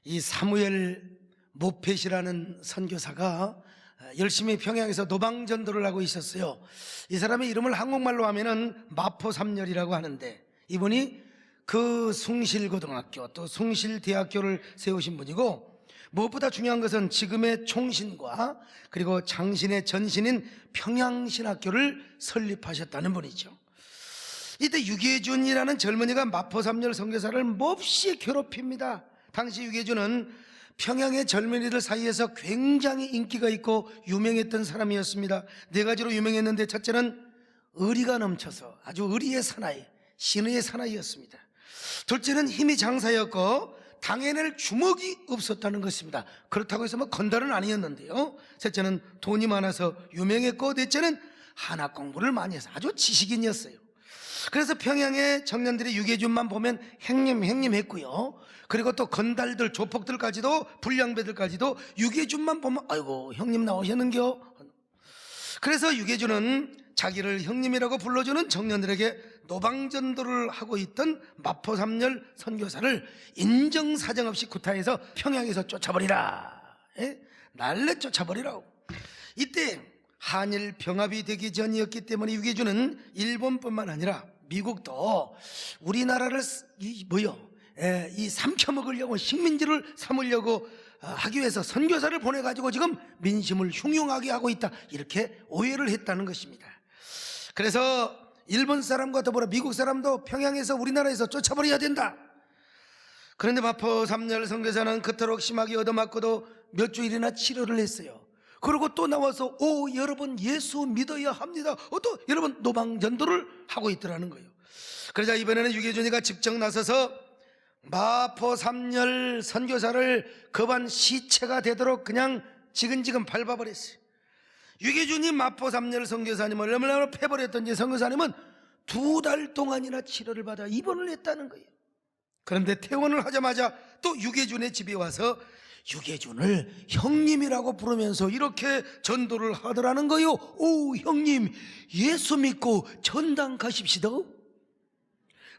이 사무엘 모펫이라는 선교사가 열심히 평양에서 노방전도를 하고 있었어요. 이 사람의 이름을 한국말로 하면은 마포삼열이라고 하는데, 이분이 그 숭실고등학교 또 숭실대학교를 세우신 분이고, 무엇보다 중요한 것은 지금의 총신과 그리고 장신의 전신인 평양신학교를 설립하셨다는 분이죠. 이때 유계준이라는 젊은이가 마포삼열 선교사를 몹시 괴롭힙니다. 당시 유계준은 평양의 젊은이들 사이에서 굉장히 인기가 있고 유명했던 사람이었습니다. 네 가지로 유명했는데, 첫째는 의리가 넘쳐서 아주 의리의 사나이, 신의의 사나이였습니다. 둘째는 힘이 장사였고 당해낼 주먹이 없었다는 것입니다. 그렇다고 해서 건달은 아니었는데요. 셋째는 돈이 많아서 유명했고, 넷째는 한학 공부를 많이 해서 아주 지식인이었어요. 그래서 평양의 청년들이 유계준만 보면 행님 했고요. 그리고 또 건달들, 조폭들까지도, 불량배들까지도 유계준만 보면 아이고 형님 나오셨는겨. 그래서 유계준은 자기를 형님이라고 불러주는 청년들에게 노방전도를 하고 있던 마포삼열 선교사를 인정사정 없이 구타해서 평양에서 쫓아버리라, 날래 쫓아버리라고. 이때 한일 병합이 되기 전이었기 때문에 유계준은 일본뿐만 아니라 미국도 우리나라를 이 삼켜먹으려고, 식민지를 삼으려고 하기 위해서 선교사를 보내가지고 지금 민심을 흉흉하게 하고 있다, 이렇게 오해를 했다는 것입니다. 그래서 일본 사람과 더불어 미국 사람도 평양에서 우리나라에서 쫓아버려야 된다. 그런데 마포삼열 선교사는 그토록 심하게 얻어맞고도 몇 주일이나 치료를 했어요. 그리고 또 나와서 여러분 예수 믿어야 합니다, 또 여러분 노방전도를 하고 있더라는 거예요. 그러자 이번에는 유계준이가 직접 나서서 마포삼열 선교사를 급한 시체가 되도록 그냥 지근지근 밟아버렸어요. 유계준이 마포삼열 선교사님을 얼마나 패버렸던지, 선교사님은 2달 동안이나 치료를 받아 입원을 했다는 거예요. 그런데 퇴원을 하자마자 또 유계준의 집에 와서 유계준을 형님이라고 부르면서 이렇게 전도를 하더라는 거예요. 형님 예수 믿고 전당 가십시다.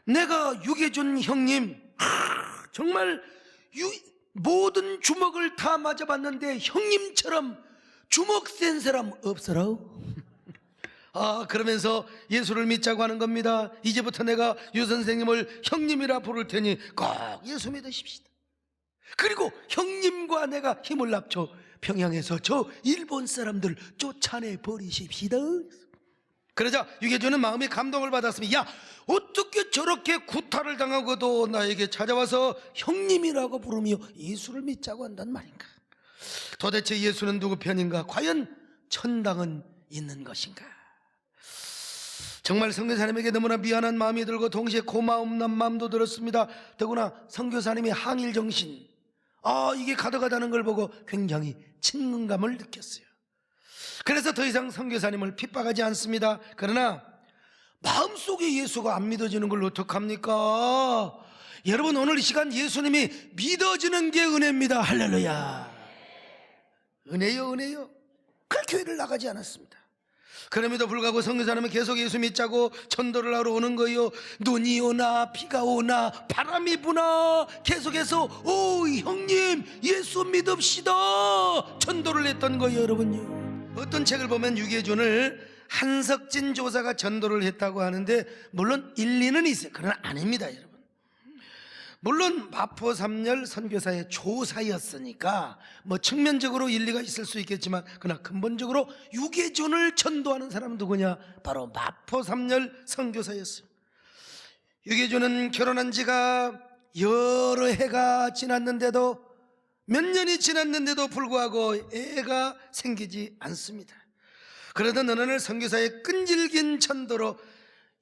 내가 유계준 형님 정말 모든 주먹을 다 맞아봤는데 형님처럼 주먹 센 사람 없어라. 그러면서 예수를 믿자고 하는 겁니다. 이제부터 내가 유 선생님을 형님이라 부를 테니 꼭 예수 믿으십시다. 그리고 형님과 내가 힘을 합쳐 평양에서 저 일본 사람들 쫓아내 버리십시다. 그러자 유계준은 마음의 감동을 받았습니다. 야, 어떻게 저렇게 구타를 당하고도 나에게 찾아와서 형님이라고 부르며 예수를 믿자고 한단 말인가? 도대체 예수는 누구 편인가? 과연 천당은 있는 것인가? 정말 선교사님에게 너무나 미안한 마음이 들고 동시에 고마운 마음도 들었습니다. 더구나 선교사님의 항일 정신, 이게 가득하다는 걸 보고 굉장히 친근감을 느꼈어요. 그래서 더 이상 선교사님을 핍박하지 않습니다. 그러나 마음속에 예수가 안 믿어지는 걸 어떡합니까? 여러분, 오늘 이 시간 예수님이 믿어지는 게 은혜입니다. 할렐루야. 은혜요. 그 교회를 나가지 않았습니다. 그럼에도 불구하고 선교사님은 계속 예수 믿자고 전도를 하러 오는 거예요. 눈이 오나 비가 오나 바람이 부나 계속해서 형님 예수 믿읍시다 전도를 했던 거예요. 여러분요, 어떤 책을 보면 유계준을 한석진 조사가 전도를 했다고 하는데, 물론 일리는 있어요. 그러나 아닙니다, 여러분. 물론 마포삼열 선교사의 조사였으니까 측면적으로 일리가 있을 수 있겠지만, 그러나 근본적으로 유계준을 전도하는 사람은 누구냐? 바로 마포삼열 선교사였어요. 유계준은 결혼한 지가 여러 해가 지났는데도, 몇 년이 지났는데도 불구하고 애가 생기지 않습니다. 그러던 어느 날 선교사의 끈질긴 전도로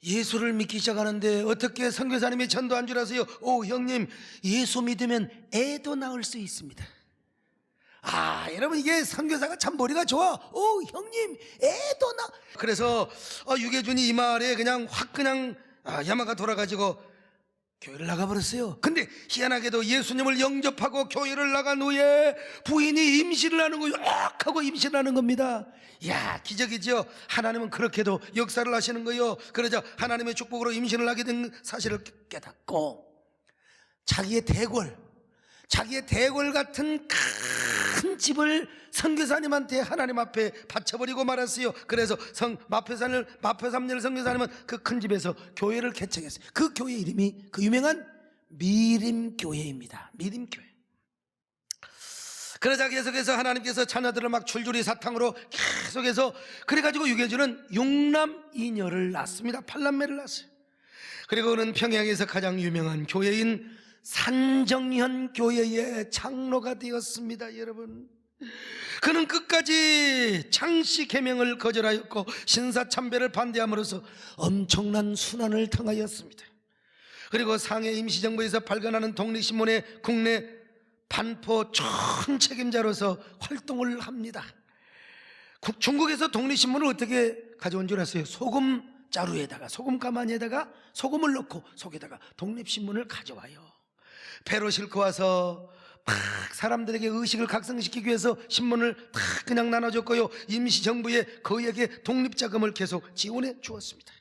예수를 믿기 시작하는데, 어떻게 선교사님이 전도한 줄 아세요? 형님 예수 믿으면 애도 낳을 수 있습니다. 여러분, 이게 선교사가 참 머리가 좋아. 형님 애도 낳. 그래서 유계준이 이 말에 그냥 야마가 돌아가지고 교회를 나가버렸어요. 근데 희한하게도 예수님을 영접하고 교회를 나간 후에 부인이 임신을 하는 거예요. 하고 임신을 하는 겁니다. 기적이죠. 하나님은 그렇게도 역사를 하시는 거예요. 그러자 하나님의 축복으로 임신을 하게 된 사실을 깨닫고 자기의 대궐, 자기의 대궐 같은 큰 집을 선교사님한테 하나님 앞에 바쳐버리고 말았어요. 그래서 마포삼열 선교사님은 그 큰 집에서 교회를 개척했어요. 그 교회 이름이 그 유명한 미림교회입니다. 미림교회. 그러자 계속해서 하나님께서 자녀들을 막 줄줄이 사탕으로 계속해서 그래가지고 유괴주는 6남2녀를 낳습니다. 8남매를 낳았어요. 그리고 그는 평양에서 가장 유명한 교회인 산정현 교회의 장로가 되었습니다. 여러분, 그는 끝까지 창씨 계명을 거절하였고 신사참배를 반대함으로써 엄청난 순환을 당하였습니다. 그리고 상해 임시정부에서 발간하는 독립신문의 국내 반포 전 책임자로서 활동을 합니다. 중국에서 독립신문을 어떻게 가져온 줄 아세요? 소금 자루에다가, 소금 가마니에다가 소금을 넣고 속에다가 독립신문을 가져와요. 배로 싣고 와서 막 사람들에게 의식을 각성시키기 위해서 신문을 다 그냥 나눠줬고요, 임시정부에 그에게 독립자금을 계속 지원해 주었습니다.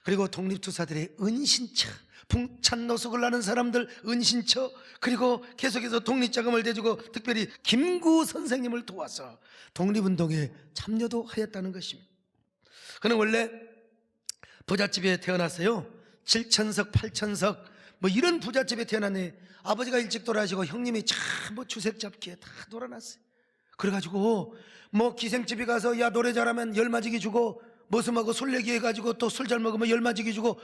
그리고 독립투사들의 은신처, 풍찬노숙을 하는 사람들 은신처, 그리고 계속해서 독립자금을 대주고 특별히 김구 선생님을 도와서 독립운동에 참여도 하였다는 것입니다. 그는 원래 부잣집에 태어났어요. 7천석 8천석 뭐 이런 부잣집에 태어났네. 아버지가 일찍 돌아가시고 형님이 참 뭐 주색 잡기에 다 돌아났어요. 그래가지고 뭐 기생집에 가서 야 노래 잘하면 열마지기 주고 머슴하고 술 내기 해가지고 또 술 잘 먹으면 열마지기 주고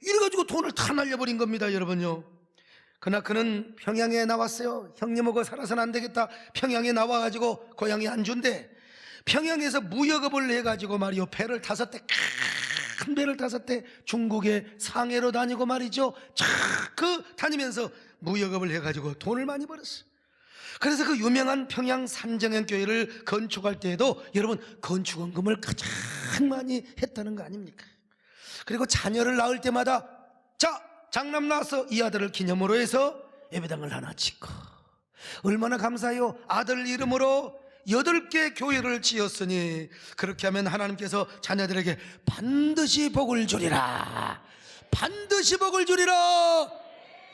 이래가지고 돈을 다 날려버린 겁니다. 여러분요, 그러나 그는 평양에 나왔어요. 형님하고 살아서는 안 되겠다. 평양에 나와가지고 고향에 안주인데 평양에서 무역업을 해가지고 말이요, 배를 5대, 큰 배를 5대 중국의 상해로 다니고 말이죠. 그 다니면서 무역업을 해가지고 돈을 많이 벌었어요. 그래서 그 유명한 평양 산정현 교회를 건축할 때에도 여러분 건축원금을 가장 많이 했다는 거 아닙니까? 그리고 자녀를 낳을 때마다 자 장남 낳아서 이 아들을 기념으로 해서 예배당을 하나 짓고, 얼마나 감사해요. 아들 이름으로 8개 교회를 지었으니 그렇게 하면 하나님께서 자녀들에게 반드시 복을 주리라, 반드시 복을 주리라,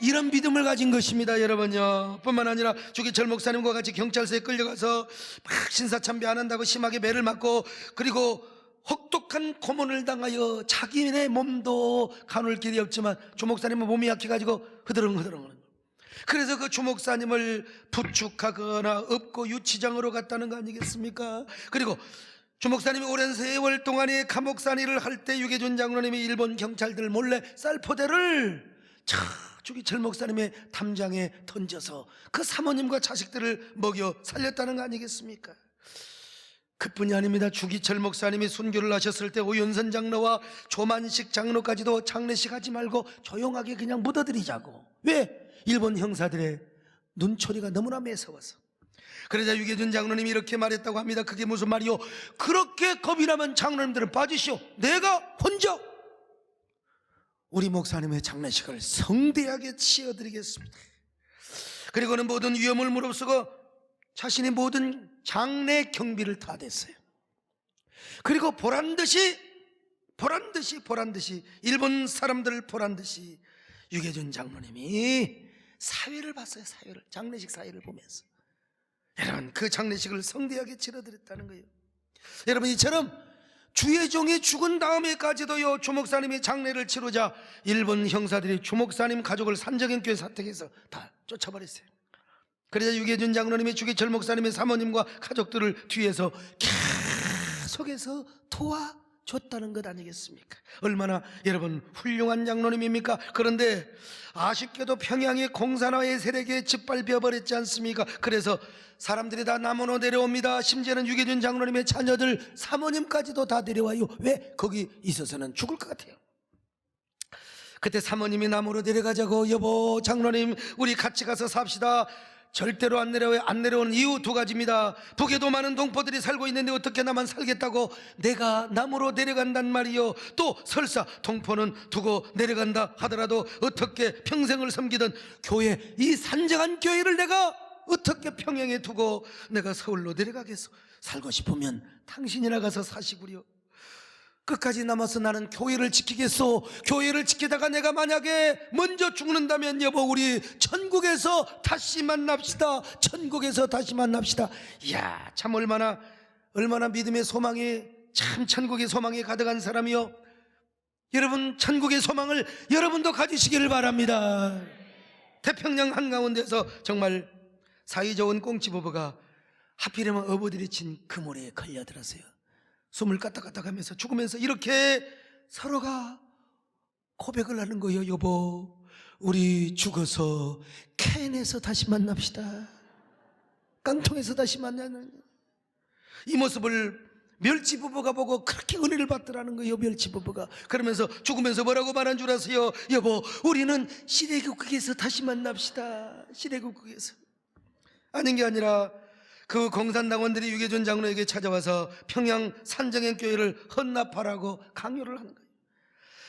이런 믿음을 가진 것입니다. 여러분요, 뿐만 아니라 주기철 목사님과 같이 경찰서에 끌려가서 막 신사참배 안 한다고 심하게 매를 맞고, 그리고 혹독한 고문을 당하여 자기네 몸도 가눌 길이 없지만 주 목사님은 몸이 약해가지고 흐드렁흐드렁, 그래서 그 주목사님을 부축하거나 업고 유치장으로 갔다는 거 아니겠습니까? 그리고 주목사님이 오랜 세월 동안에 감옥살이를 할 때 유계준 장로님이 일본 경찰들 몰래 쌀포대를 주기철 목사님의 담장에 던져서 그 사모님과 자식들을 먹여 살렸다는 거 아니겠습니까? 그뿐이 아닙니다. 주기철 목사님이 순교를 하셨을 때 오윤선 장로와 조만식 장로까지도 장례식 하지 말고 조용하게 그냥 묻어드리자고. 왜? 일본 형사들의 눈초리가 너무나 매서워서. 그러자 유계준 장로님이 이렇게 말했다고 합니다. 그게 무슨 말이요? 그렇게 겁이 나면 장로님들은 빠지시오. 내가 혼자 우리 목사님의 장례식을 성대하게 치러드리겠습니다. 그리고는 모든 위험을 무릅쓰고 자신의 모든 장례 경비를 다 댔어요. 그리고 보란듯이 일본 사람들 보란듯이 유계준 장로님이 사회를 봤어요. 사회를, 장례식 사회를 보면서 여러분 그 장례식을 성대하게 치러드렸다는 거예요. 여러분 이처럼 주의 종이 죽은 다음에까지도요, 주목사님이 장례를 치르자 일본 형사들이 주목사님 가족을 산정현교회 사택에서 다 쫓아버렸어요. 그래서 유계준 장로님이 주기철 목사님의 사모님과 가족들을 뒤에서 계속해서 도와줬다는 것 아니겠습니까? 얼마나 여러분 훌륭한 장로님입니까? 그런데 아쉽게도 평양의 공산화의 세력에 짓밟혀 버렸지 않습니까? 그래서 사람들이 다 남원으로 내려옵니다. 심지어는 유계준 장로님의 자녀들 사모님까지도 다 내려와요. 왜? 거기 있어서는 죽을 것 같아요. 그때 사모님이 남으로 내려가자고, 여보 장로님 우리 같이 가서 삽시다. 절대로 안 내려오는 이유 2가지입니다. 북에도 많은 동포들이 살고 있는데 어떻게 나만 살겠다고 내가 남으로 내려간단 말이요. 또 설사 동포는 두고 내려간다 하더라도 어떻게 평생을 섬기던 교회, 이 산정한 교회를 내가 어떻게 평양에 두고 내가 서울로 내려가겠어. 살고 싶으면 당신이나 가서 사시구려. 끝까지 남아서 나는 교회를 지키겠소. 교회를 지키다가 내가 만약에 먼저 죽는다면 여보, 우리 천국에서 다시 만납시다. 천국에서 다시 만납시다. 이야, 참 얼마나 믿음의 소망이, 참 천국의 소망이 가득한 사람이요. 여러분, 천국의 소망을 여러분도 가지시기를 바랍니다. 태평양 한가운데서 정말 사이좋은 꽁치 부부가 하필이면 어부들이 친 그물에 걸려들었어요. 숨을 까딱까딱 하면서 죽으면서 이렇게 서로가 고백을 하는 거예요. 여보, 우리 죽어서 캔에서 다시 만납시다. 깡통에서 다시 만나는, 이 모습을 멸치 부부가 보고 그렇게 은혜를 받더라는 거예요. 멸치 부부가 그러면서 죽으면서 뭐라고 말한 줄 아세요? 여보, 우리는 시래국국에서 다시 만납시다. 시래국국에서. 아닌 게 아니라 그 공산당원들이 유계준 장로에게 찾아와서 평양 산정행교회를 헌납하라고 강요를 하는 거예요.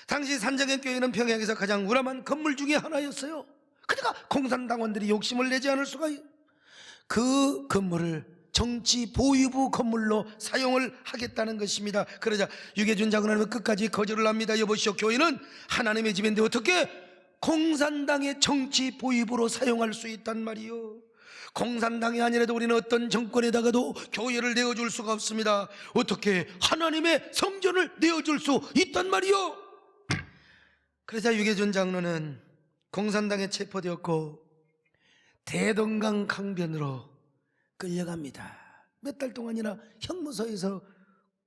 당시 산정행교회는 평양에서 가장 우람한 건물 중에 하나였어요. 그러니까 공산당원들이 욕심을 내지 않을 수가, 그 건물을 정치 보위부 건물로 사용을 하겠다는 것입니다. 그러자 유계준 장로는 끝까지 거절을 합니다. 여보시오, 교회는 하나님의 집인데 어떻게 공산당의 정치 보위부로 사용할 수 있단 말이요. 공산당이 아니라도 우리는 어떤 정권에다가도 교회를 내어줄 수가 없습니다. 어떻게 하나님의 성전을 내어줄 수 있단 말이요. 그러자 유계준 장로는 공산당에 체포되었고 대동강 강변으로 끌려갑니다. 몇 달 동안이나 형무소에서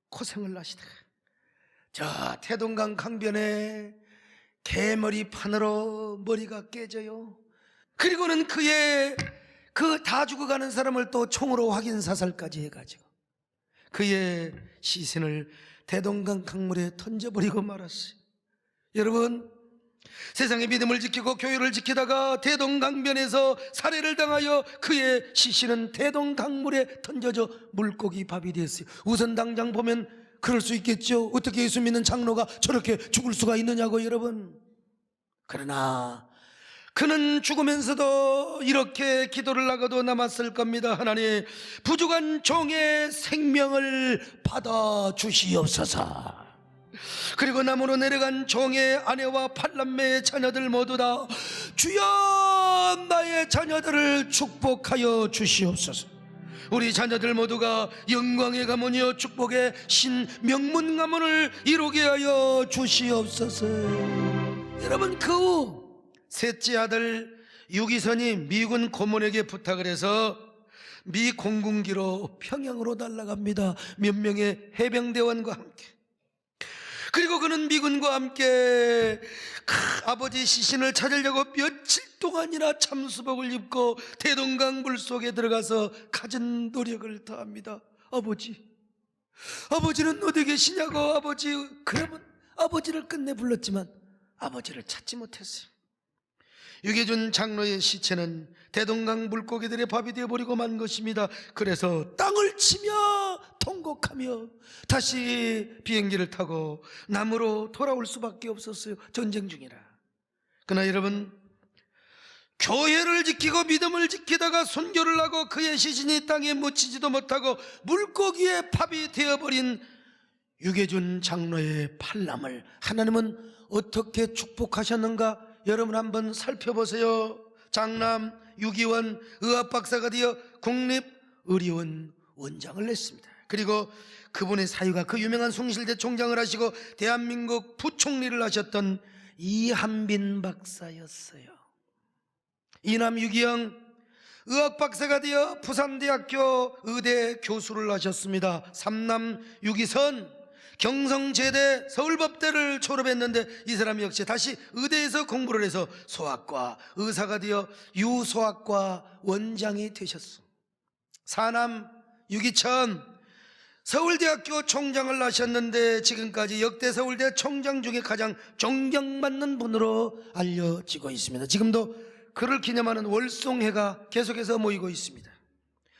고생을 하시다가 저 태동강 강변에 개머리 판으로 머리가 깨져요. 그리고는 그의 그 다 죽어가는 사람을 또 총으로 확인 사살까지 해가지고 그의 시신을 대동강 강물에 던져버리고 말았어요. 여러분, 세상의 믿음을 지키고 교회를 지키다가 대동강변에서 살해를 당하여 그의 시신은 대동강물에 던져져 물고기 밥이 됐어요. 우선 당장 보면 그럴 수 있겠죠. 어떻게 예수 믿는 장로가 저렇게 죽을 수가 있느냐고 여러분. 그러나 그는 죽으면서도 이렇게 기도를 하고도 남았을 겁니다. 하나님, 부족한 종의 생명을 받아 주시옵소서. 그리고 남으로 내려간 종의 아내와 팔남매의 자녀들 모두 다 주여 나의 자녀들을 축복하여 주시옵소서. 우리 자녀들 모두가 영광의 가문이여 축복의 신명문 가문을 이루게 하여 주시옵소서. 여러분, 그 후 셋째 아들 유기선이 미군 고문에게 부탁을 해서 미 공군기로 평양으로 날아갑니다. 몇 명의 해병대원과 함께. 그리고 그는 미군과 함께 아버지 시신을 찾으려고 며칠 동안이나 참수복을 입고 대동강 물속에 들어가서 갖은 노력을 다합니다. 아버지는 어디 계시냐고. 아버지. 그러면 아버지를 끝내 불렀지만 아버지를 찾지 못했어요. 유계준 장로의 시체는 대동강 물고기들의 밥이 되어버리고 만 것입니다. 그래서 땅을 치며 통곡하며 다시 비행기를 타고 남으로 돌아올 수밖에 없었어요. 전쟁 중이라. 그러나 여러분, 교회를 지키고 믿음을 지키다가 순교를 하고 그의 시신이 땅에 묻히지도 못하고 물고기의 밥이 되어버린 유계준 장로의 팔남을 하나님은 어떻게 축복하셨는가? 여러분 한번 살펴보세요. 장남 유기원 의학박사가 되어 국립의료원 원장을 냈습니다. 그리고 그분의 사유가 그 유명한 숭실대 총장을 하시고 대한민국 부총리를 하셨던 이한빈 박사였어요. 이남 유기영 의학박사가 되어 부산대학교 의대 교수를 하셨습니다. 삼남 유기선 경성제대 서울법대를 졸업했는데 이 사람 역시 다시 의대에서 공부를 해서 소아과 의사가 되어 유소아과 원장이 되셨어. 사남 유기천 서울대학교 총장을 하셨는데 지금까지 역대 서울대 총장 중에 가장 존경받는 분으로 알려지고 있습니다. 지금도 그를 기념하는 월송회가 계속해서 모이고 있습니다.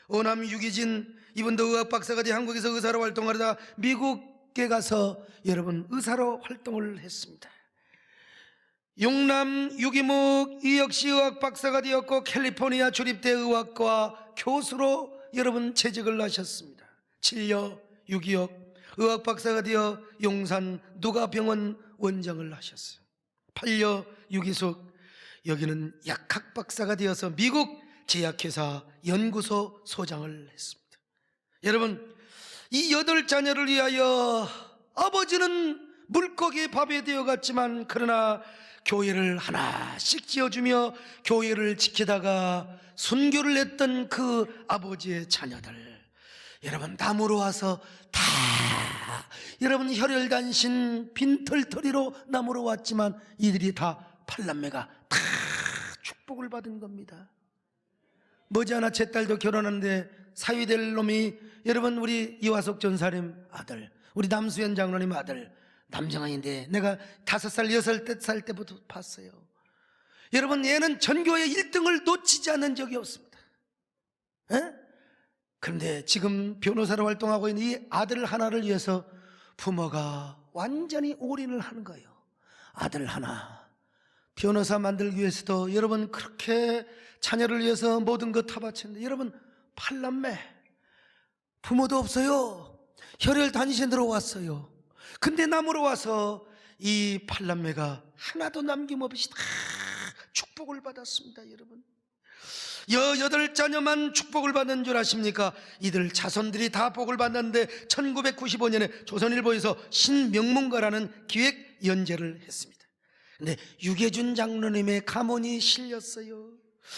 오남 유기진, 이분도 의학박사가 되어 한국에서 의사로 활동하려다 미국에 가서 여러분 의사로 활동을 했습니다. 용남 유기묵, 이 역시 의학박사가 되었고 캘리포니아 주립대 의학과 교수로 여러분 재직을 하셨습니다. 7여 유기혁 의학 박사가 되어 용산 누가병원 원장을 하셨어요. 반려 유기숙, 여기는 약학 박사가 되어서 미국 제약회사 연구소 소장을 했습니다. 여러분, 이 8자녀를 위하여 아버지는 물고기의 밥이 되어갔지만, 그러나 교회를 하나씩 지어주며 교회를 지키다가 순교를 했던 그 아버지의 자녀들, 여러분 나무로 와서 다, 여러분 혈혈단신 빈털터리로 나무로 왔지만 이들이 다 팔남매가 다 축복을 받은 겁니다. 머지않아 제 딸도 결혼하는데 사위될 놈이, 여러분 우리 이화석 전사님 아들, 우리 남수현 장로님 아들 남정아인데, 내가 5살 6살 때부터 봤어요. 여러분, 얘는 전교에 1등을 놓치지 않은 적이 없습니다. 에? 그런데 지금 변호사로 활동하고 있는 이 아들 하나를 위해서 부모가 완전히 올인을 하는 거예요. 아들 하나 변호사 만들기 위해서도 여러분 그렇게 자녀를 위해서 모든 것 다 바쳤는데, 여러분 팔남매, 부모도 없어요. 혈혈 단신 들어왔어요. 근데 남으로 와서 이 팔남매가 하나도 남김없이 다 축복을 받았습니다. 여러분, 8자녀만 축복을 받는 줄 아십니까? 이들 자손들이 다 복을 받는데 1995년에 조선일보에서 신명문가라는 기획 연재를 했습니다. 근데 유계준 장로님의 가문이 실렸어요.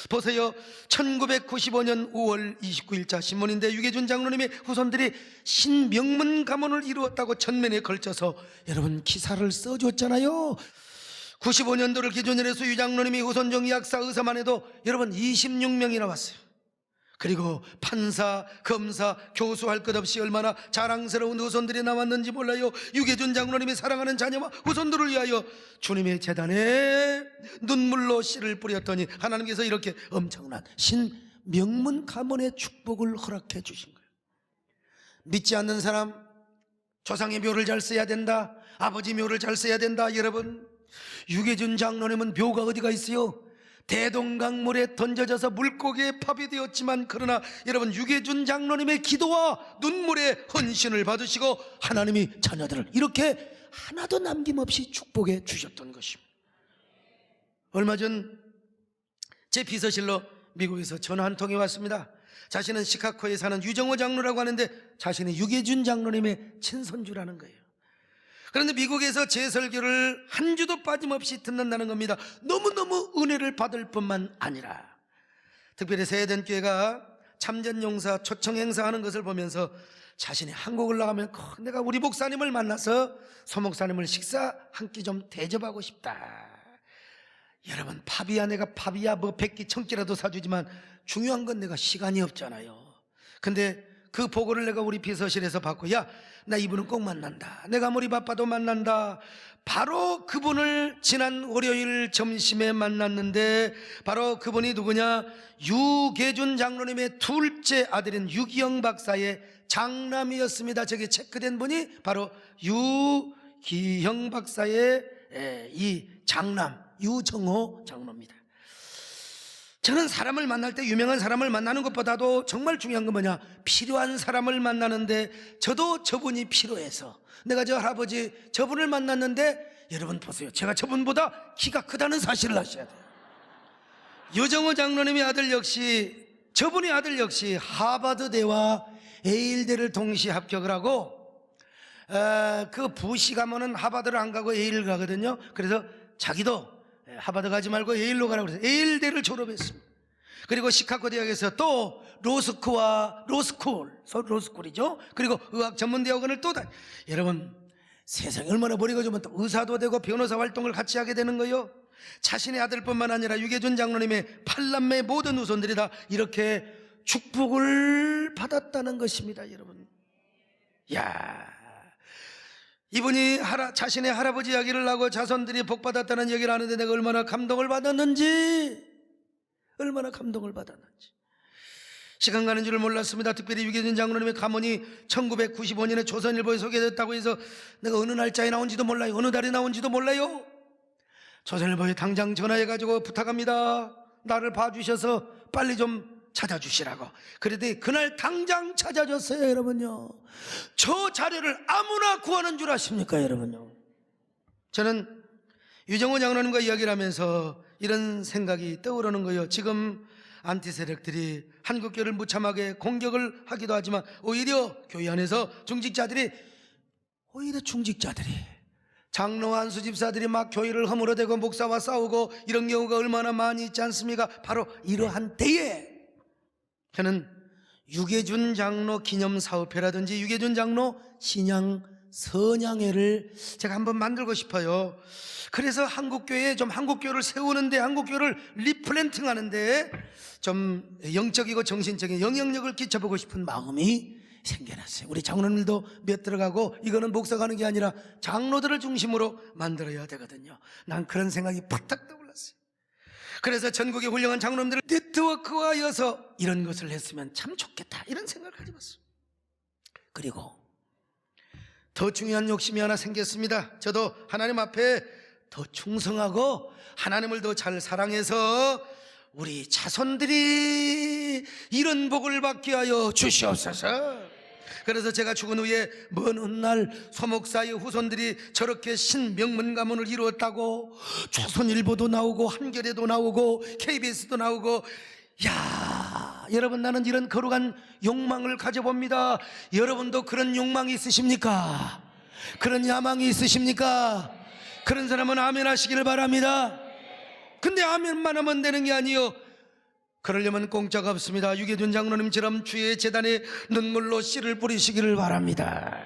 보세요. 1995년 5월 29일자 신문인데, 유계준 장로님의 후손들이 신명문 가문을 이루었다고 전면에 걸쳐서 여러분 기사를 써줬잖아요. 95년도를 기준으로 해서 유 장로님이 후손 중 약사, 의사만 해도 여러분 26명이나 왔어요. 그리고 판사, 검사, 교수 할 것 없이 얼마나 자랑스러운 후손들이 나왔는지 몰라요. 유계준 장로님이 사랑하는 자녀와 후손들을 위하여 주님의 제단에 눈물로 씨를 뿌렸더니 하나님께서 이렇게 엄청난 신명문 가문의 축복을 허락해 주신 거예요. 믿지 않는 사람, 조상의 묘를 잘 써야 된다, 아버지 묘를 잘 써야 된다. 여러분, 유계준 장로님은 묘가 어디가 있어요? 대동강물에 던져져서 물고기의 밥이 되었지만, 그러나 여러분 유계준 장로님의 기도와 눈물의 헌신을 받으시고 하나님이 자녀들을 이렇게 하나도 남김없이 축복해 주셨던 것입니다. 얼마 전 제 비서실로 미국에서 전화 한 통이 왔습니다. 자신은 시카고에 사는 유정호 장로라고 하는데 자신이 유계준 장로님의 친손주라는 거예요. 그런데 미국에서 제 설교를 한 주도 빠짐없이 듣는다는 겁니다. 너무너무 은혜를 받을 뿐만 아니라, 특별히 세대교회가 참전용사 초청 행사하는 것을 보면서 자신이 한국을 나가면 내가 우리 목사님을 만나서 소 목사님을 식사 한 끼 좀 대접하고 싶다. 여러분, 밥이야, 내가 밥이야 뭐 100끼 1000끼라도 사주지만 중요한 건 내가 시간이 없잖아요. 근데 그 보고를 내가 우리 비서실에서 받고, 야, 나 이분은 꼭 만난다, 내가 아무리 바빠도 만난다. 바로 그분을 지난 월요일 점심에 만났는데, 바로 그분이 누구냐? 유계준 장로님의 둘째 아들인 유기영 박사의 장남이었습니다. 저기 체크된 분이 바로 유기영 박사의 이 장남 유정호 장로입니다. 저는 사람을 만날 때 유명한 사람을 만나는 것보다도 정말 중요한 건 뭐냐? 필요한 사람을 만나는데, 저도 저분이 필요해서 내가 저 할아버지 저분을 만났는데, 여러분 보세요, 제가 저분보다 키가 크다는 사실을 아셔야 돼요. 유정호 장로님의 아들 역시, 저분의 아들 역시 하버드대와 예일대를 동시에 합격을 하고, 그 부시 가면은 하버드를 안 가고 예일을 가거든요. 그래서 자기도 하버드 가지 말고 예일로 가라고 그래서 예일대를 졸업했습니다. 그리고 시카고 대학에서 또 로스쿨이죠. 그리고 의학 전문대학원을 또 여러분, 세상에 얼마나 머리가 좋으면 또 의사도 되고 변호사 활동을 같이 하게 되는 거예요. 자신의 아들뿐만 아니라 유계준 장로님의 팔남매 모든 후손들이 다 이렇게 축복을 받았다는 것입니다. 여러분, 야, 이분이 자신의 할아버지 이야기를 하고 자손들이 복받았다는 얘기를 하는데 내가 얼마나 감동을 받았는지, 시간 가는 줄을 몰랐습니다. 특별히 유계준 장로님의 가문이 1995년에 조선일보에 소개됐다고 해서 내가 어느 날짜에 나온지도 몰라요. 어느 달에 나온지도 몰라요. 조선일보에 당장 전화해가지고 부탁합니다, 나를 봐주셔서 빨리 좀 찾아주시라고. 그런데 그날 당장 찾아줬어요. 여러분요, 저 자료를 아무나 구하는 줄 아십니까? 여러분요, 저는 유정호 장로님과 이야기를 하면서 이런 생각이 떠오르는 거예요. 지금 안티 세력들이 한국교회를 무참하게 공격을 하기도 하지만 오히려 교회 안에서 중직자들이 장로 한수 집사들이 막 교회를 허물어대고 목사와 싸우고 이런 경우가 얼마나 많이 있지 않습니까? 바로 이러한 때에 저는 유계준 장로 기념사업회라든지 유계준 장로 신양 선양회를 제가 한번 만들고 싶어요. 그래서 한국교회에 좀 한국교회를 세우는데, 한국교회를 리플랜팅 하는데 좀 영적이고 정신적인 영향력을 끼쳐보고 싶은 마음이 생겨났어요. 우리 장로님들도 몇 들어가고, 이거는 목사가 하는 게 아니라 장로들을 중심으로 만들어야 되거든요. 난 그런 생각이 팍탁 떠올랐어요. 그래서 전국의 훌륭한 장로님들을 네트워크화해서 이런 것을 했으면 참 좋겠다, 이런 생각을 가져봤어요. 그리고 더 중요한 욕심이 하나 생겼습니다. 저도 하나님 앞에 더 충성하고 하나님을 더 잘 사랑해서 우리 자손들이 이런 복을 받게 하여 주시옵소서. 그래서 제가 죽은 후에 먼 훗날 소목사의 후손들이 저렇게 신명문 가문을 이루었다고 조선일보도 나오고 한겨레도 나오고 KBS도 나오고, 야, 여러분, 나는 이런 거룩한 욕망을 가져봅니다. 여러분도 그런 욕망이 있으십니까? 그런 야망이 있으십니까? 그런 사람은 아멘 하시기를 바랍니다. 근데 아멘만 하면 되는 게 아니요, 그러려면 공짜가 없습니다. 유계준 장로님처럼 주의 재단에 눈물로 씨를 뿌리시기를 바랍니다.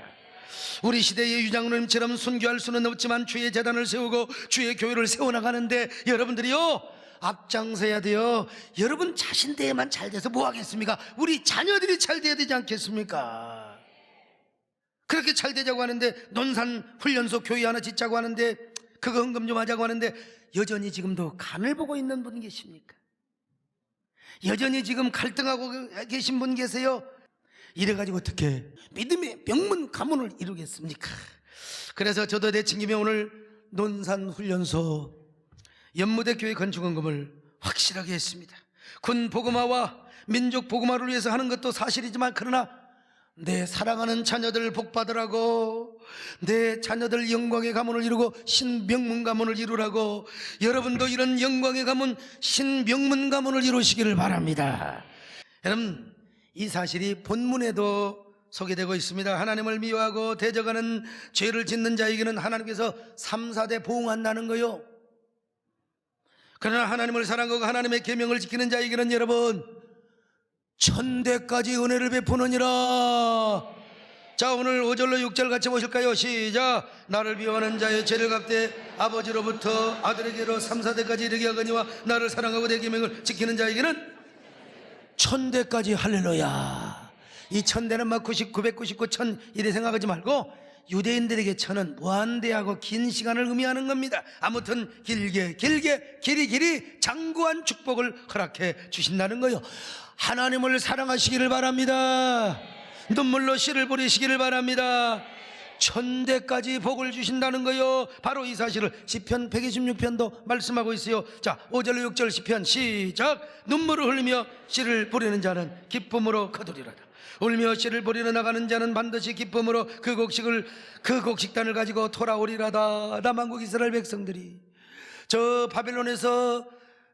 우리 시대의 유장로님처럼 순교할 수는 없지만 주의 재단을 세우고 주의 교회를 세워나가는데 여러분들이요, 앞장서야 돼요. 여러분 자신 대에만 잘 돼서 뭐 하겠습니까? 우리 자녀들이 잘 돼야 되지 않겠습니까? 그렇게 잘 되자고 하는데, 논산 훈련소 교회 하나 짓자고 하는데, 그거 헌금 좀 하자고 하는데 여전히 지금도 간을 보고 있는 분 계십니까? 여전히 지금 갈등하고 계신 분 계세요? 이래가지고 어떻게 믿음의 명문 가문을 이루겠습니까? 그래서 저도 내친김에 오늘 논산 훈련소 연무대 교회 건축헌금을 확실하게 했습니다. 군 복음화와 민족 복음화를 위해서 하는 것도 사실이지만, 그러나 내 사랑하는 자녀들 복받으라고, 내 자녀들 영광의 가문을 이루고 신명문 가문을 이루라고, 여러분도 이런 영광의 가문, 신명문 가문을 이루시기를 바랍니다. 여러분, 이 사실이 본문에도 소개되고 있습니다. 하나님을 미워하고 대적하는 죄를 짓는 자에게는 하나님께서 3, 4대 보응한다는 거요. 그러나 하나님을 사랑하고 하나님의 계명을 지키는 자에게는 여러분 1000대까지 은혜를 베푸느니라. 자, 오늘 5절로 6절 같이 보실까요? 시작. 나를 미워하는 자의 죄를 갚되 아버지로부터 아들에게로 3, 4대까지 이르게 하거니와 나를 사랑하고 내 계명을 지키는 자에게는 1000대까지. 할렐루야. 이 1000대는 막 999, 1000 이래 생각하지 말고, 유대인들에게 1000은 무한대하고 긴 시간을 의미하는 겁니다. 아무튼 길이 장구한 축복을 허락해 주신다는 거예요. 하나님을 사랑하시기를 바랍니다. 눈물로 씨를 뿌리시기를 바랍니다. 1000대까지 복을 주신다는 거요. 바로 이 사실을 시편 126편도 말씀하고 있어요. 자, 5절 6절 시편 시작. 눈물을 흘리며 씨를 뿌리는 자는 기쁨으로 거두리로다. 울며 씨를 뿌리러 나가는 자는 반드시 기쁨으로 그 곡식단을 가지고 돌아오리라다. 남한국 이스라엘 백성들이 저 바벨론에서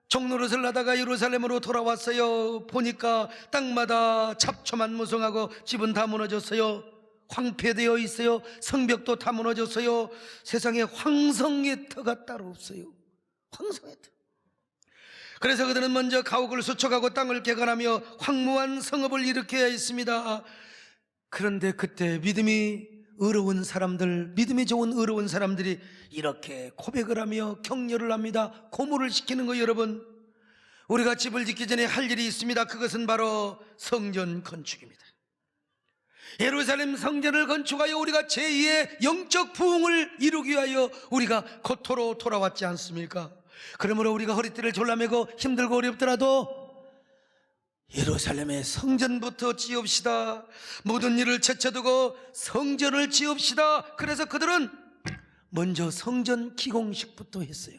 종노릇을 하다가 예루살렘으로 돌아왔어요. 보니까 땅마다 잡초만 무성하고 집은 다 무너졌어요. 황폐되어 있어요. 성벽도 다 무너졌어요. 세상에 황성의 터가 따로 없어요. 황성의 터. 그래서 그들은 먼저 가옥을 수척하고 땅을 개간하며 황무한 성읍을 일으켜야 했습니다. 그런데 그때 믿음이 의로운 사람들, 믿음이 좋은 의로운 사람들이 이렇게 고백을 하며 격려를 합니다. 고무를 시키는 거. 여러분, 우리가 집을 짓기 전에 할 일이 있습니다. 그것은 바로 성전 건축입니다. 예루살렘 성전을 건축하여 우리가 제2의 영적 부흥을 이루기 위하여 우리가 고토로 돌아왔지 않습니까? 그러므로 우리가 허리띠를 졸라매고 힘들고 어렵더라도 예루살렘의 성전부터 지읍시다. 모든 일을 제쳐두고 성전을 지읍시다. 그래서 그들은 먼저 성전 기공식부터 했어요.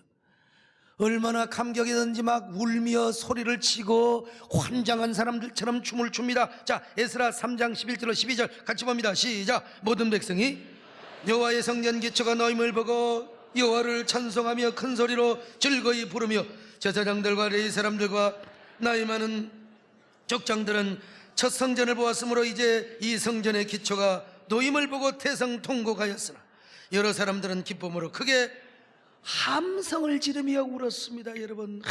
얼마나 감격이든지 막 울며 소리를 치고 환장한 사람들처럼 춤을 춥니다. 자, 에스라 3장 11절로 12절 같이 봅니다. 시작. 모든 백성이 여호와의 성전 기초가 놓임을 보고 여호와를 찬송하며 큰 소리로 즐거이 부르며 제사장들과 레위 사람들과 나이 많은 족장들은 첫 성전을 보았으므로 이제 이 성전의 기초가 놓임을 보고 태성통곡하였으나 여러 사람들은 기쁨으로 크게 함성을 지르며 울었습니다. 여러분,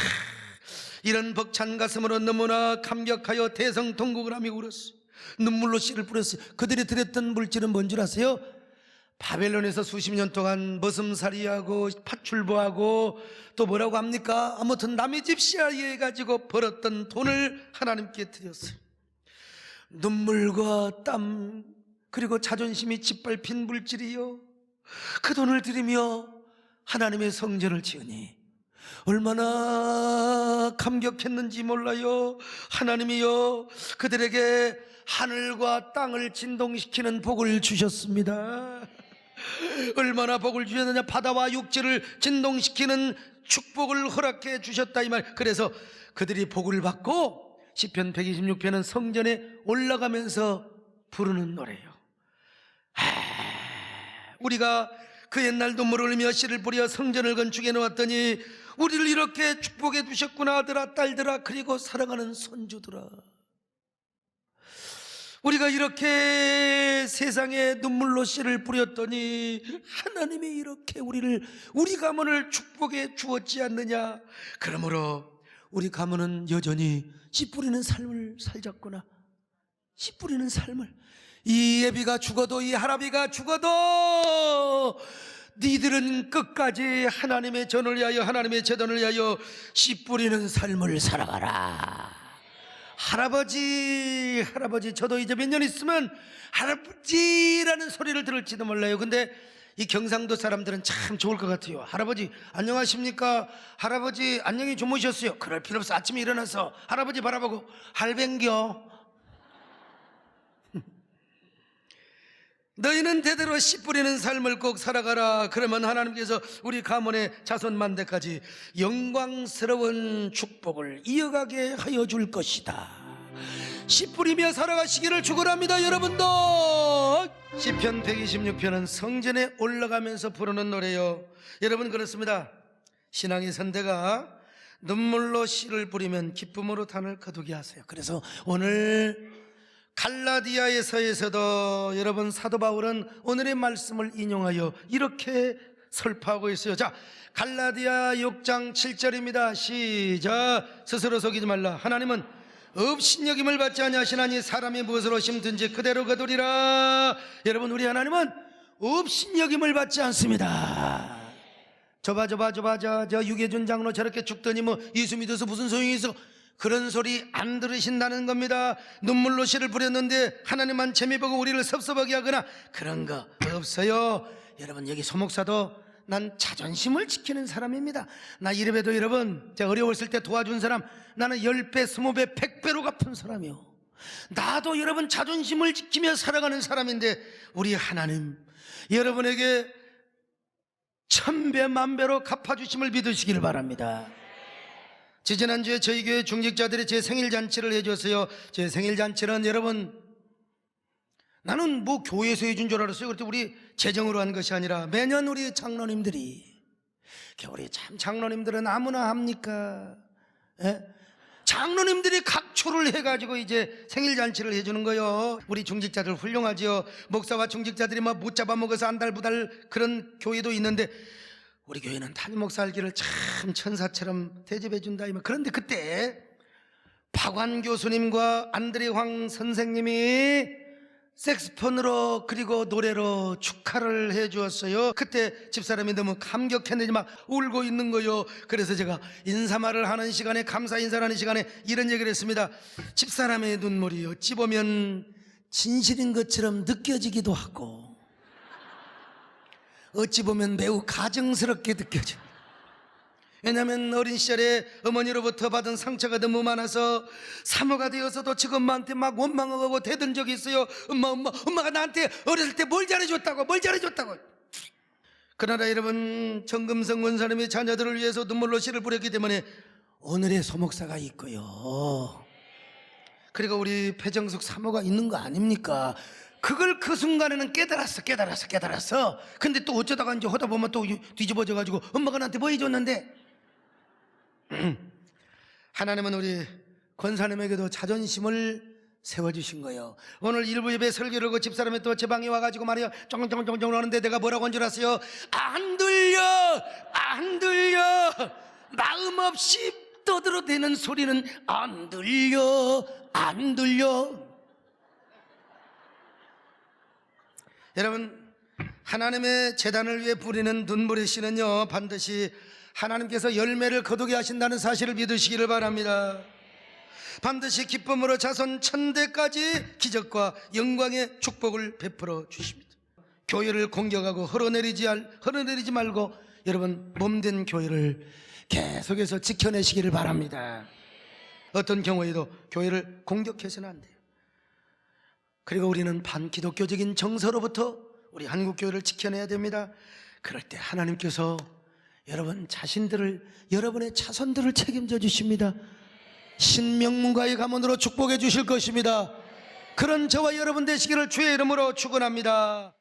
이런 벅찬 가슴으로 너무나 감격하여 태성통곡을 하며 울었어요. 눈물로 씨를 뿌렸어요. 그들이 드렸던 물질은 뭔 줄 아세요? 바벨론에서 수십 년 동안 머슴살이하고 파출부하고 또 뭐라고 합니까? 아무튼 남의 집 시야에 가지고 벌었던 돈을 하나님께 드렸어요. 눈물과 땀 그리고 자존심이 짓밟힌 물질이요, 그 돈을 들이며 하나님의 성전을 지으니 얼마나 감격했는지 몰라요. 하나님이요, 그들에게 하늘과 땅을 진동시키는 복을 주셨습니다. 얼마나 복을 주셨느냐. 바다와 육지를 진동시키는 축복을 허락해 주셨다 이 말. 그래서 그들이 복을 받고 시편 126편은 성전에 올라가면서 부르는 노래예요. 우리가 그 옛날 눈물을 흘리며 씨를 뿌려 성전을 건축해 놓았더니 우리를 이렇게 축복해 주셨구나. 아들아, 딸들아, 그리고 사랑하는 손주들아, 우리가 이렇게 세상에 눈물로 씨를 뿌렸더니 하나님이 이렇게 우리 가문을 축복해 주었지 않느냐. 그러므로 우리 가문은 여전히 씨 뿌리는 삶을 살자꾸나. 씨 뿌리는 삶을. 이 예비가 죽어도 이 할아비가 죽어도 니들은 끝까지 하나님의 전을 위하여 하나님의 제단을 위하여 씨 뿌리는 삶을 살아가라. 할아버지, 저도 이제 몇 년 있으면 할아버지라는 소리를 들을지도 몰라요. 근데 이 경상도 사람들은 참 좋을 것 같아요. 할아버지 안녕하십니까? 할아버지 안녕히 주무셨어요? 그럴 필요 없어. 아침에 일어나서 할아버지 바라보고 할뱅겨 너희는 대대로 씨 뿌리는 삶을 꼭 살아가라. 그러면 하나님께서 우리 가문의 자손 만대까지 영광스러운 축복을 이어가게 하여 줄 것이다. 씨 뿌리며 살아가시기를 축원합니다. 여러분도 시편 126편은 성전에 올라가면서 부르는 노래요. 여러분, 그렇습니다. 신앙의 선대가 눈물로 씨를 뿌리면 기쁨으로 단을 거두게 하세요. 그래서 오늘 갈라디아에서에서도 여러분, 사도 바울은 오늘의 말씀을 인용하여 이렇게 설파하고 있어요. 자, 갈라디아 6장 7절입니다. 시작. 스스로 속이지 말라. 하나님은 업신여김을 받지 아니하시나니 사람이 무엇으로 심든지 그대로 거두리라. 여러분, 우리 하나님은 업신여김을 받지 않습니다. 저 유계준 장로 저렇게 죽더니 뭐 예수 믿어서 무슨 소용이 있어? 그런 소리 안 들으신다는 겁니다. 눈물로 씨를 뿌렸는데 하나님만 재미보고 우리를 섭섭하게 하거나 그런 거 없어요. 여러분, 여기 소목사도 난 자존심을 지키는 사람입니다. 나 이래봬도 여러분, 제가 어려웠을 때 도와준 사람 나는 10배, 20배, 100배로 갚은 사람이요. 나도 여러분 자존심을 지키며 살아가는 사람인데 우리 하나님 여러분에게 1000배, 1000배로 갚아주심을 믿으시길 바랍니다. 지난주에 저희 교회 중직자들이 제 생일잔치를 해줬어요. 제 생일잔치는 여러분, 나는 뭐 교회에서 해준 줄 알았어요. 그런데 우리 재정으로 한 것이 아니라 매년 우리 장로님들이, 우리 참 장로님들은 아무나 합니까? 예? 장로님들이 각초를 해가지고 이제 생일잔치를 해주는 거요. 우리 중직자들 훌륭하지요. 목사와 중직자들이 막 못 잡아먹어서 안달부달 그런 교회도 있는데 우리 교회는 담임 목사 알기를 참 천사처럼 대접해준다. 그런데 그때 박완 교수님과 안드레 황 선생님이 색스폰으로 그리고 노래로 축하를 해주었어요. 그때 집사람이 너무 감격했는지 막 울고 있는 거요. 그래서 제가 인사말을 하는 시간에, 감사 인사를 하는 시간에 이런 얘기를 했습니다. 집사람의 눈물이 어찌 보면 진실인 것처럼 느껴지기도 하고 어찌 보면 매우 가정스럽게 느껴져요. 왜냐하면 어린 시절에 어머니로부터 받은 상처가 너무 많아서 사모가 되어서도 지금 엄마한테 막 원망하고 대든 적이 있어요. 엄마가 나한테 어렸을 때 뭘 잘해줬다고. 그러나 여러분, 정금성 원사님의 자녀들을 위해서 눈물로 씨를 뿌렸기 때문에 오늘의 소목사가 있고요. 그리고 우리 배정숙 사모가 있는 거 아닙니까? 그걸 그 순간에는 깨달았어. 근데 또 어쩌다가 이제 하다 보면 또 뒤집어져가지고 엄마가 나한테 뭐 해줬는데 하나님은 우리 권사님에게도 자존심을 세워주신 거예요. 오늘 일부 예배 설교를 하고 집사람이 또 제 방에 와가지고 말이야 쫑쫑쫑쫑 하는데 내가 뭐라고 한 줄 아세요? 안 들려 마음 없이 떠들어대는 소리는 안 들려. 여러분, 하나님의 제단을 위해 뿌리는 눈물의 씨는요, 반드시 하나님께서 열매를 거두게 하신다는 사실을 믿으시기를 바랍니다. 반드시 기쁨으로 자손 천대까지 기적과 영광의 축복을 베풀어 주십니다. 교회를 공격하고 흘러내리지 말고 여러분, 몸된 교회를 계속해서 지켜내시기를 바랍니다. 어떤 경우에도 교회를 공격해서는 안 돼요. 그리고 우리는 반기독교적인 정서로부터 우리 한국교회를 지켜내야 됩니다. 그럴 때 하나님께서 여러분 자신들을, 여러분의 자손들을 책임져 주십니다. 신명문가의 가문으로 축복해 주실 것입니다. 그런 저와 여러분 되시기를 주의 이름으로 축원합니다.